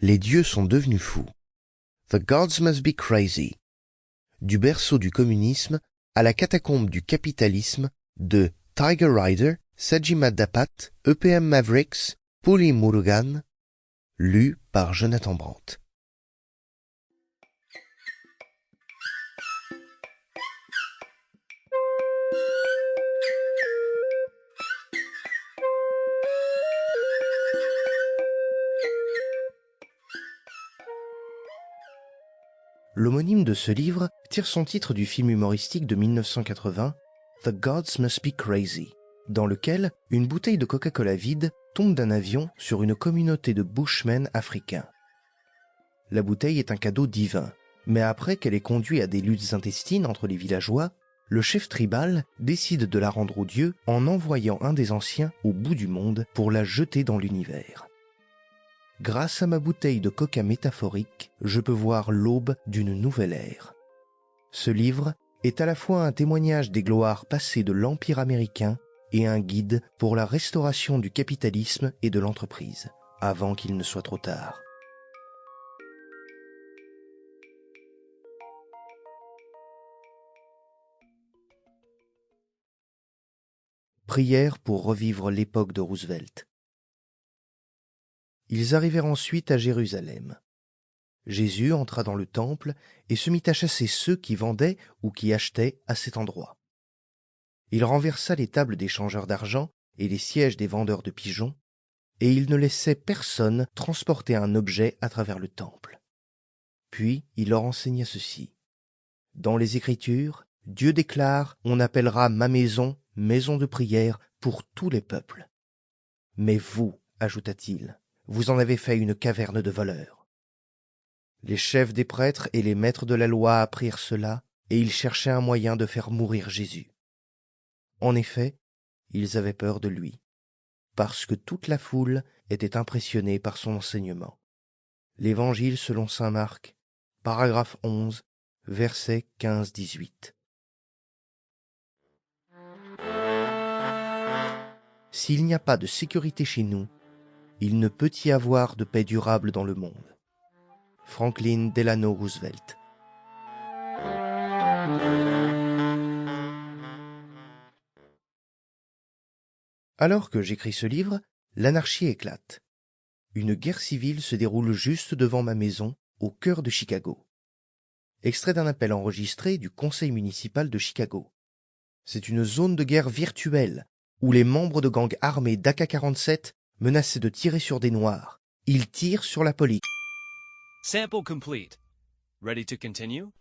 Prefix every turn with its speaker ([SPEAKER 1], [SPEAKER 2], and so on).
[SPEAKER 1] Les dieux sont devenus fous. The gods must be crazy. Du berceau du communisme à la catacombe du capitalisme de Tiger Rider, Sajima Dapat, EPM Mavericks, Puli Murugan, lu par Jonathan Brandt. L'homonyme de ce livre tire son titre du film humoristique de 1980, The Gods Must Be Crazy, dans lequel une bouteille de Coca-Cola vide tombe d'un avion sur une communauté de bushmen africains. La bouteille est un cadeau divin, mais après qu'elle ait conduit à des luttes intestines entre les villageois, le chef tribal décide de la rendre aux dieux en envoyant un des anciens au bout du monde pour la jeter dans l'univers. Grâce à ma bouteille de coca métaphorique, je peux voir l'aube d'une nouvelle ère. Ce livre est à la fois un témoignage des gloires passées de l'Empire américain et un guide pour la restauration du capitalisme et de l'entreprise, avant qu'il ne soit trop tard. Prière pour revivre l'époque de Roosevelt. Ils arrivèrent ensuite à Jérusalem. Jésus entra dans le temple et se mit à chasser ceux qui vendaient ou qui achetaient à cet endroit. Il renversa les tables des changeurs d'argent et les sièges des vendeurs de pigeons, et il ne laissait personne transporter un objet à travers le temple. Puis il leur enseigna ceci. Dans les Écritures, Dieu déclare « On appellera ma maison, maison de prière pour tous les peuples. » Mais vous, ajouta-t-il, vous en avez fait une caverne de voleurs. Les chefs des prêtres et les maîtres de la loi apprirent cela, et ils cherchaient un moyen de faire mourir Jésus. En effet, ils avaient peur de lui, parce que toute la foule était impressionnée par son enseignement. L'Évangile selon saint Marc, paragraphe 11, versets 15-18. S'il n'y a pas de sécurité chez nous, il ne peut y avoir de paix durable dans le monde. Franklin Delano Roosevelt. Alors que j'écris ce livre, l'anarchie éclate. Une guerre civile se déroule juste devant ma maison, au cœur de Chicago. Extrait d'un appel enregistré du conseil municipal de Chicago. C'est une zone de guerre virtuelle, où les membres de gangs armés d'AK-47 menacent de tirer sur des Noirs. Ils tirent sur la police.
[SPEAKER 2] Sample complete. Ready to continue?